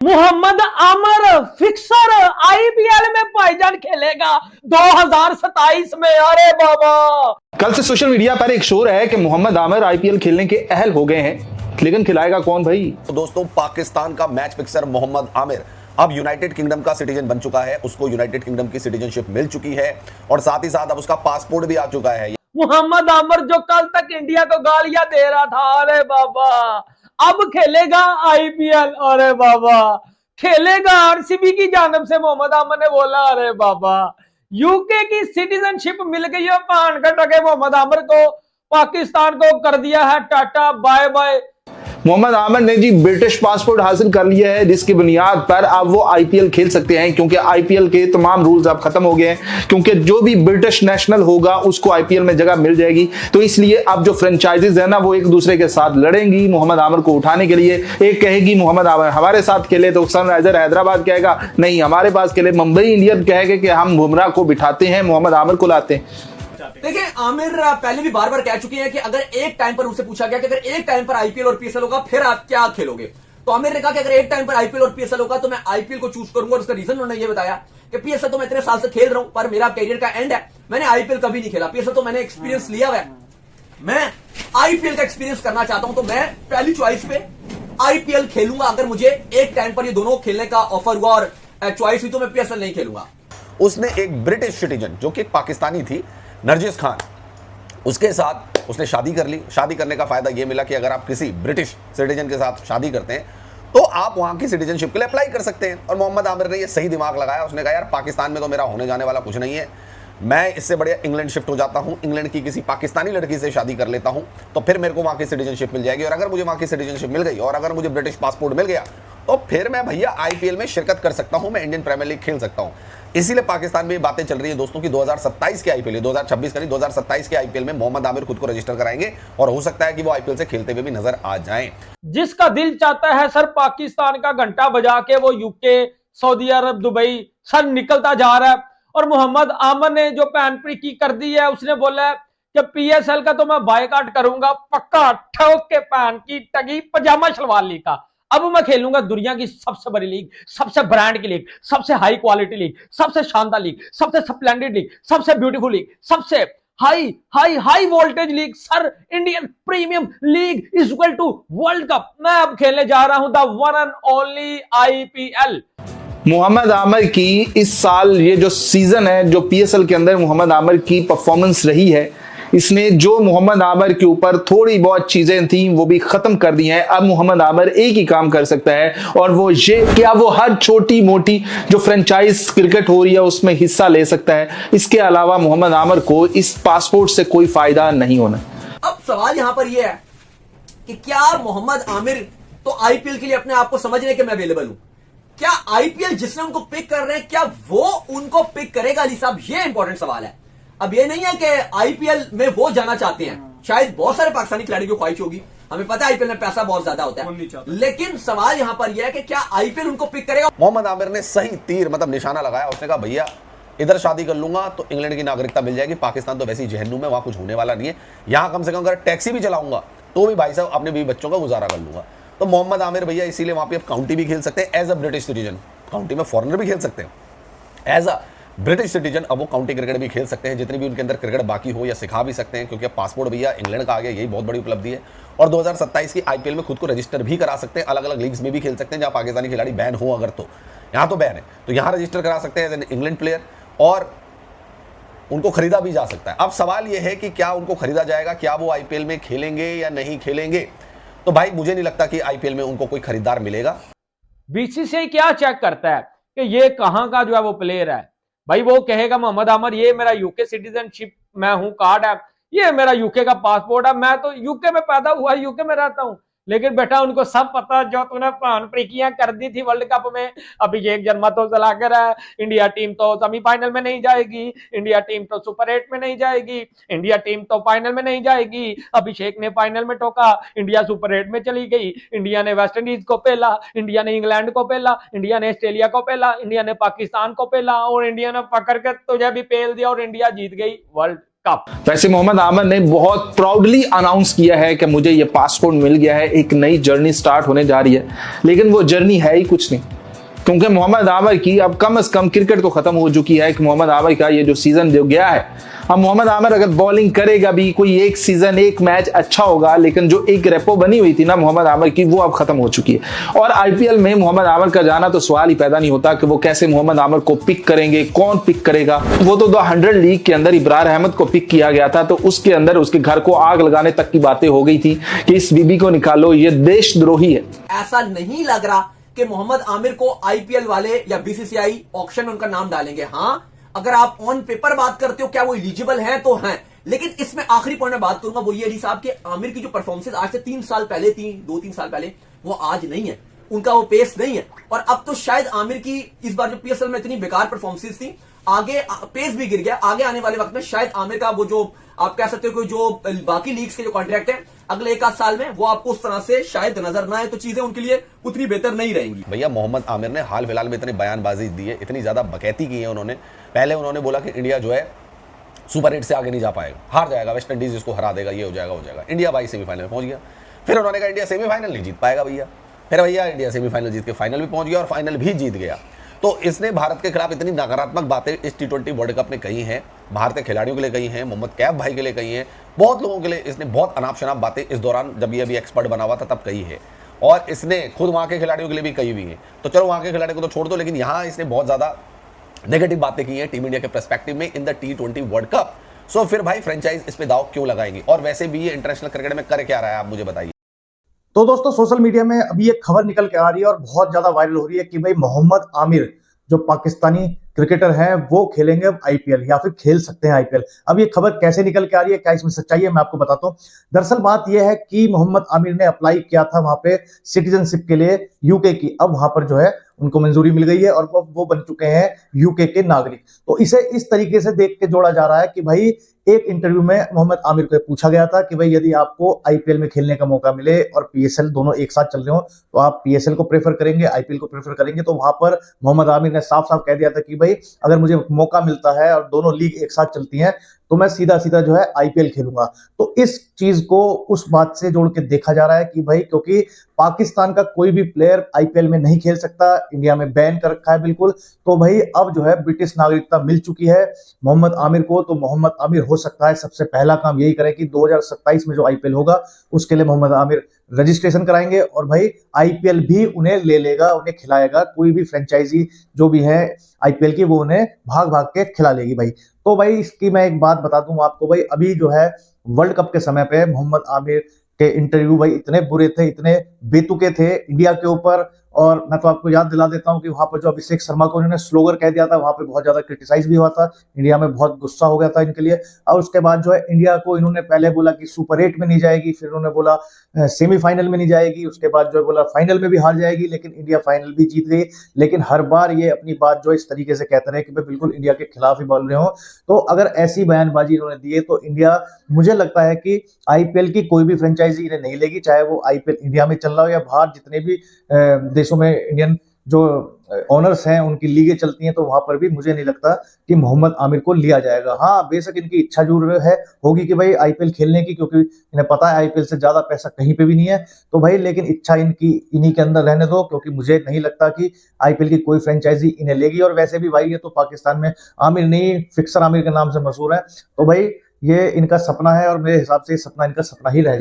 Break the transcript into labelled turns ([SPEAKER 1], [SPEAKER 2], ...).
[SPEAKER 1] Mohammad Aamir fixer IPL में भाईजान खेलेगा 2027 में। अरे बाबा,
[SPEAKER 2] कल से सोशल मीडिया पर एक शोर है कि मोहम्मद आमिर आईपीएल खेलने के अहल हो गए हैं, लेकिन खिलाएगा कौन भाई?
[SPEAKER 3] तो दोस्तों, पाकिस्तान का मैच फिक्सर मोहम्मद आमिर अब यूनाइटेड किंगडम का सिटीजन बन चुका है। उसको यूनाइटेड किंगडम की सिटीजनशिप मिल चुकी है और साथ ही साथ अब उसका पासपोर्ट भी आ चुका है।
[SPEAKER 1] मोहम्मद आमिर जो कल तक इंडिया को गालियां दे रहा था, अरे बाबा अब खेलेगा आईपीएल। अरे बाबा खेलेगा आरसीबी की जानब से, मोहम्मद आमिर ने बोला। अरे बाबा यूके की सिटीजनशिप मिल गई है पान का टके मोहम्मद आमिर को। पाकिस्तान को कर दिया है tata bye bye.
[SPEAKER 2] Mohammad Amir ने जी ब्रिटिश पासपोर्ट हासिल कर लिया है, जिसकी बुनियाद पर अब वो आईपीएल खेल सकते हैं, क्योंकि आईपीएल के तमाम रूल्स अब खत्म हो गए हैं। क्योंकि जो भी ब्रिटिश नेशनल होगा उसको आईपीएल में जगह मिल जाएगी। तो इसलिए अब जो फ्रेंचाइजीज है ना, वो एक दूसरे के साथ लड़ेंगी मोहम्मद आमिर को उठाने के लिए। एक कहेगी मोहम्मद आमिर हमारे साथ खेले, तो सनराइजर हैदराबाद कहेगा नहीं हमारे पास खेले। मुंबई इंडियन कहेगा कि हम बुमराह को बिठाते हैं, मोहम्मद आमिर को लाते हैं।
[SPEAKER 4] देखिए, आमिर पहले भी बार बार कह चुके हैं कि अगर एक टाइम पर उनसे पूछा गया कि अगर एक टाइम पर आईपीएल और पीएसएल होगा फिर आप क्या खेलोगे, तो आमिर ने कहा कि अगर एक टाइम पर आईपीएल और पीएसएल होगा तो मैं आईपीएल को चूज करूंगा। और उसका रीजन उन्होंने ये बताया कि पीएसएल तो मैं इतने साल से खेल रहा हूं, पर मेरा कैरियर का एंड है, मैंने आईपीएल कभी नहीं खेला। पीएसएल तो मैंने एक्सपीरियंस लिया हुआ है, मैं आईपीएल का एक्सपीरियंस करना चाहता हूं, तो मैं पहली चॉइस पे आईपीएल खेलूंगा। अगर मुझे एक टाइम पर ये दोनों खेलने का ऑफर हुआ और चॉइस हुई तो मैं पीएसएल नहीं खेलूंगा।
[SPEAKER 3] उसने एक ब्रिटिश सिटीजन जो कि पाकिस्तानी थी, नरजिस खान, उसके साथ उसने शादी कर ली। शादी करने का फायदा यह मिला कि अगर आप किसी ब्रिटिश सिटीजन के साथ शादी करते हैं तो आप वहां की सिटीजनशिप के लिए अप्लाई कर सकते हैं। और मोहम्मद आमिर ने यह सही दिमाग लगाया। उसने कहा यार पाकिस्तान में तो मेरा होने जाने वाला कुछ नहीं है, मैं इससे बढ़िया इंग्लैंड शिफ्ट हो जाता हूं, इंग्लैंड की किसी पाकिस्तानी लड़की से शादी कर लेता हूं, तो फिर मेरे को वहां की सिटीजनशिप मिल जाएगी। और अगर मुझे वहां की सिटीजनशिप मिल गई और अगर मुझे ब्रिटिश पासपोर्ट मिल गया तो फिर मैं भैया आईपीएल में शिरकत कर सकता हूं, मैं इंडियन प्रीमियर लीग खेल सकता हूं। इसीलिए पाकिस्तान में ये बातें चल रही है दोस्तों कि 2027 के आईपीएल, 2026 का नहीं 2027 के आईपीएल में मोहम्मद आमिर खुद को रजिस्टर कराएंगे और हो सकता है कि वो आईपीएल से खेलते हुए भी नजर आ जाएं।
[SPEAKER 1] जिसका दिल चाहता है सर पाकिस्तान का घंटा बजा के वो यूके, सऊदी अरब, दुबई सर निकलता जा रहा है। और मोहम्मद आमिर ने जो पैन की कर दी है, उसने बोला है कि पीएसएल का तो मैं बायकॉट करूंगा पक्का, ठोक के पैन की टगी पजामा शलवार लीग का। अब मैं खेलूंगा दुनिया की सबसे बड़ी लीग, सबसे ब्रांड की लीग, सबसे हाई क्वालिटी लीग, सबसे शानदार लीग, सबसे स्प्लेंडेड लीग, सबसे ब्यूटीफुल लीग, सबसे हाई हाई हाई वोल्टेज लीग sir, Indian Premier League is equal to World Cup. मैं अब खेलने जा रहा हूं the one and only IPL.
[SPEAKER 2] Mohammad Amir की इस साल ये जो सीजन है, जो पीएसएल के अंदर मोहम्मद आमिर की परफॉर्मेंस रही है, इसने जो मोहम्मद आमिर के ऊपर थोड़ी बहुत चीजें थी वो भी खत्म कर दी हैं। अब मोहम्मद आमिर एक ही काम कर सकता है, और वो ये क्या वो हर छोटी मोटी जो फ्रेंचाइज क्रिकेट हो रही है उसमें हिस्सा ले सकता है। इसके अलावा मोहम्मद आमिर को इस पासपोर्ट से कोई फायदा नहीं होना।
[SPEAKER 4] अब सवाल यहां पर यह है कि क्या मोहम्मद आमिर तो आईपीएल के लिए अपने आप को समझ रहे कि मैं अवेलेबल हूं, क्या आईपीएल जिसने उनको पिक कर रहे हैं क्या वो उनको पिक करेगा? अली साहब, ये इंपॉर्टेंट सवाल है। अब ये नहीं है कि आईपीएल में वो जाना चाहते हैं, शायद बहुत सारे पाकिस्तानी खिलाड़ियों की ख्वाहिश होगी, हमें पता है आईपीएल में पैसा बहुत ज्यादा होता है, लेकिन सवाल यहां पर यह है कि क्या आईपीएल उनको पिक करेगा?
[SPEAKER 3] मोहम्मद आमिर ने सही तीर मतलब निशाना लगाया। उसने कहा भैया इधर शादी कर लूंगा तो इंग्लैंड की नागरिकता मिल जाएगी, पाकिस्तान तो वैसे ही जहन्नुम है, वहां कुछ होने वाला नहीं है। यहां कम से कम अगर टैक्सी भी चलाऊंगा तो भी भाई साहब अपने बीवी बच्चों का गुजारा कर लूंगा। तो मोहम्मद आमिर भैया इसीलिए वहां पे अब काउंटी भी खेल सकते हैं as a British citizen, county में फॉरेनर भी खेल सकते हैं एज अ ब्रिटिश सिटीजन। अब वो काउंटी क्रिकेट भी खेल सकते हैं, जितनी भी उनके अंदर क्रिकेट बाकी हो या सिखा भी सकते हैं, क्योंकि अब पासपोर्ट भैया इंग्लैंड का आ गया, यही बहुत बड़ी उपलब्धि है। और 2027 की आईपीएल में खुद को रजिस्टर भी करा सकते हैं, अलग अलग लीग्स में भी खेल सकते हैं जहां पाकिस्तानी खिलाड़ी बैन हो। अगर तो यहां तो बैन है तो यहां रजिस्टर करा सकते हैं एज एन इंग्लैंड प्लेयर, और उनको खरीदा भी जा सकता है। अब सवाल यह है कि क्या उनको खरीदा जाएगा, क्या वो आईपीएल में खेलेंगे या नहीं खेलेंगे? तो भाई मुझे नहीं लगता कि आईपीएल में उनको कोई खरीदार मिलेगा।
[SPEAKER 1] बीसीसीआई क्या चेक करता है कि ये कहां का जो है वो प्लेयर है? भाई वो कहेगा मोहम्मद आमिर ये मेरा यूके सिटीजनशिप मैं हूं कार्ड है, ये मेरा यूके का पासपोर्ट है, मैं तो यूके में पैदा हुआ, यूके में रहता हूं। लेकिन बेटा उनको सब पता, जो तूने पान प्रीकियां कर दी थी वर्ल्ड कप में, अभिषेक शर्मा तो चला कर है, इंडिया टीम तो सेमीफाइनल में नहीं जाएगी, इंडिया टीम तो सुपर 8 में नहीं जाएगी, इंडिया टीम तो फाइनल में नहीं जाएगी। अभिषेक ने फाइनल में ठोका, इंडिया सुपर 8 में चली गई, इंडिया ने वेस्ट इंडीज को पेला, इंडिया ने इंग्लैंड को पेला, इंडिया ने ऑस्ट्रेलिया को पेला, इंडिया ने पाकिस्तान को पेला, और इंडिया ने पकड़ कर तुझे भी पेल दिया और इंडिया जीत गई वर्ल्ड कप।
[SPEAKER 2] वैसे मोहम्मद आमिर ने बहुत प्राउडली अनाउंस किया है कि मुझे ये पासपोर्ट मिल गया है, एक नई जर्नी स्टार्ट होने जा रही है, लेकिन वो जर्नी है ही कुछ नहीं, क्योंकि मोहम्मद आमिर की अब कम से कम क्रिकेट तो खत्म हो चुकी है कि मोहम्मद आमिर का ये जो सीजन जो गया है, अब मोहम्मद आमिर अगर बॉलिंग करेगा भी, कोई एक सीजन एक मैच अच्छा होगा, लेकिन जो एक रेपो बनी हुई थी ना मोहम्मद आमिर की, वो अब खत्म हो चुकी है। और आईपीएल में मोहम्मद आमिर का जाना तो सवाल ही पैदा नहीं होता कि वो कैसे मोहम्मद आमिर को पिक करेंगे, कौन पिक करेगा। वो तो 100 लीग के अंदर इब्रार अहमद को पिक किया गया था, तो उसके अंदर उसके घर को आग लगाने तक की बातें हो गई थी कि इस बीबी को निकालो, ये देशद्रोही है।
[SPEAKER 4] ऐसा नहीं लग रहा कि मोहम्मद आमिर को आईपीएल वाले या बीसीसीआई ऑक्शन में उनका नाम डालेंगे। हाँ, अगर आप ऑन पेपर बात करते हो क्या वो एलिजिबल हैं तो हैं, लेकिन इसमें आखिरी पॉइंट में बात करूंगा वो ये अली साहब कि आमिर की जो परफॉर्मेंस आज से 3 साल पहले थी, 2-3 साल पहले, वो आज नहीं है, उनका वो पेस नहीं है। और अब तो शायद आमिर की इस बार जो पीएसएल में इतनी बेकार परफॉर्मेंस थी, आगे पेस भी गिर गया, आगे आने वाले वक्त में शायद आमिर का वो जो आप कह सकते हो कि जो बाकी लीग्स के जो कॉन्ट्रैक्ट है अगले 1 आध साल में वो आपको उस तरह से शायद नजर ना आए, तो चीजें उनके लिए उतनी बेहतर नहीं रहेंगी।
[SPEAKER 3] भैया मोहम्मद आमिर ने हाल फिलहाल में इतनी बयानबाजी दी है, इतनी ज्यादा बकैती की है उन्होंने। पहले उन्होंने बोला कि इंडिया जो है सुपर 8 से आगे नहीं जा पाएगा, हार जाएगा, वेस्ट इंडीज इसको हरा देगा, ये हो जाएगा हो जाएगा। इंडिया भाई सेमीफाइनल में पहुंच गया। फिर उन्होंने कहा इंडिया सेमीफाइनल नहीं जीत पाएगा भैया। फिर भैया इंडिया सेमीफाइनल जीत के फाइनल भी पहुंच गया और फाइनल भी जीत गया। तो इसने भारत के खिलाफ इतनी नकारात्मक बातें इस T20 वर्ल्ड कप में कही हैं, भारतीय खिलाड़ियों के लिए कही हैं, मोहम्मद कैफ भाई के लिए कही हैं, बहुत लोगों के लिए इसने बहुत अनाप शनाप बातें इस दौरान जब ये अभी एक्सपर्ट बना हुआ था तब कही है। और इसने खुद वहां के खिलाड़ियों के लिए भी कही हुई है। तो चलो वहां के खिलाड़ियों को तो छोड़ दो, लेकिन यहाँ इसने बहुत ज्यादा नेगेटिव बातें की हैं टीम इंडिया के पर्सपेक्टिव में in the T20 world cup. So फिर भाई फ्रेंचाइज इस पे दाव क्यों लगाएंगी, और वैसे भी ये इंटरनेशनल क्रिकेट में कर क्या रहा है, आप मुझे बताइए।
[SPEAKER 5] तो दोस्तों सोशल मीडिया में अभी एक खबर निकल के आ रही है और बहुत ज्यादा वायरल हो रही है कि भाई मोहम्मद आमिर जो पाकिस्तानी क्रिकेटर हैं वो खेलेंगे अब आईपीएल या फिर खेल सकते हैं आईपीएल। अब ये खबर कैसे निकल के आ रही है, क्या इसमें सच्चाई है, मैं आपको बताता हूँ। दरअसल बात यह है कि मोहम्मद आमिर ने अप्लाई किया था वहां पे सिटीजनशिप के लिए यूके की, अब वहां पर जो है उनको मंजूरी मिल गई है और वो बन चुके हैं यूके के नागरिक। तो इसे इस तरीके से देख के जोड़ा जा रहा है कि भाई एक इंटरव्यू में मोहम्मद आमिर को पूछा गया था कि भाई यदि आपको आईपीएल में खेलने का मौका मिले और पीएसएल दोनों एक साथ चल रहे हो तो आप पीएसएल को प्रेफर करेंगे, आईपीएल को प्रेफर करेंगे। तो वहां पर मोहम्मद आमिर ने साफ साफ कह दिया था कि भाई अगर मुझे मौका मिलता है और दोनों लीग एक साथ चलती हैं तो मैं सीधा सीधा जो है आईपीएल खेलूंगा। तो इस चीज को उस बात से जोड़ के देखा जा रहा है कि भाई क्योंकि पाकिस्तान का कोई भी प्लेयर आईपीएल में नहीं खेल सकता, इंडिया में बैन कर रखा है बिल्कुल। तो भाई अब जो है ब्रिटिश नागरिकता मिल चुकी है मोहम्मद आमिर को, तो मोहम्मद आमिर हो सकता है सबसे पहला काम यही करे कि 2027 में जो आईपीएल होगा उसके लिए मोहम्मद आमिर रजिस्ट्रेशन कराएंगे और भाई आईपीएल भी उन्हें ले लेगा, उन्हें खिलाएगा। कोई भी फ्रेंचाइजी जो भी है आईपीएल की वो उन्हें भाग भाग के खिला लेगी भाई। तो भाई इसकी मैं एक बात बता दूं आपको, भाई अभी जो है वर्ल्ड कप के समय पे मोहम्मद आमिर के इंटरव्यू भाई इतने बुरे थे, इतने बेतुके थे इंडिया के ऊपर। और मैं तो आपको याद दिला देता हूं कि वहां पर जो अभिषेक शर्मा को उन्होंने स्लोगर कह दिया था, वहां पे बहुत ज्यादा क्रिटिसाइज भी हुआ था, इंडिया में बहुत गुस्सा हो गया था इनके लिए। और उसके बाद जो है इंडिया को इन्होंने पहले बोला कि सुपर 8 में नहीं जाएगी, फिर उन्होंने बोला सेमीफाइनल में नहीं जाएगी, उसके बाद जो है बोला फाइनल में भी हार जाएगी, लेकिन इंडिया फाइनल भी जीत गई। लेकिन हर बार ये अपनी बात जो इस तरीके से कहते रहे कि भाई बिल्कुल इंडिया के खिलाफ ही बोल रहे हो। तो अगर ऐसी बयानबाजी इन्होंने दी है तो इंडिया, मुझे लगता है कि आईपीएल की कोई भी फ्रेंचाइजी इन्हें नहीं लेगी, चाहे वो आईपीएल इंडिया में चल रहा हो या बाहर जितने भी देशों में इंडियन जो ओनर्स हैं उनकी लीगें चलती हैं, तो वहां पर भी मुझे नहीं लगता कि मोहम्मद आमिर को लिया जाएगा। हाँ बेशक इनकी इच्छा जरूर है होगी कि भाई आईपीएल खेलने की, क्योंकि इन्हें पता है आईपीएल से ज्यादा पैसा कहीं पे भी नहीं है। तो भाई लेकिन इच्छा इनकी इन्हीं के अंदर रहने दो, क्योंकि मुझे नहीं लगता कि आईपीएल की कोई फ्रेंचाइजी इन्हें लेगी। और वैसे भी भाई ये तो पाकिस्तान में आमिर नहीं, फिक्सर आमिर के नाम से मशहूर है। तो भाई ये इनका सपना है और मेरे हिसाब से सपना इनका सपना ही रह जाए।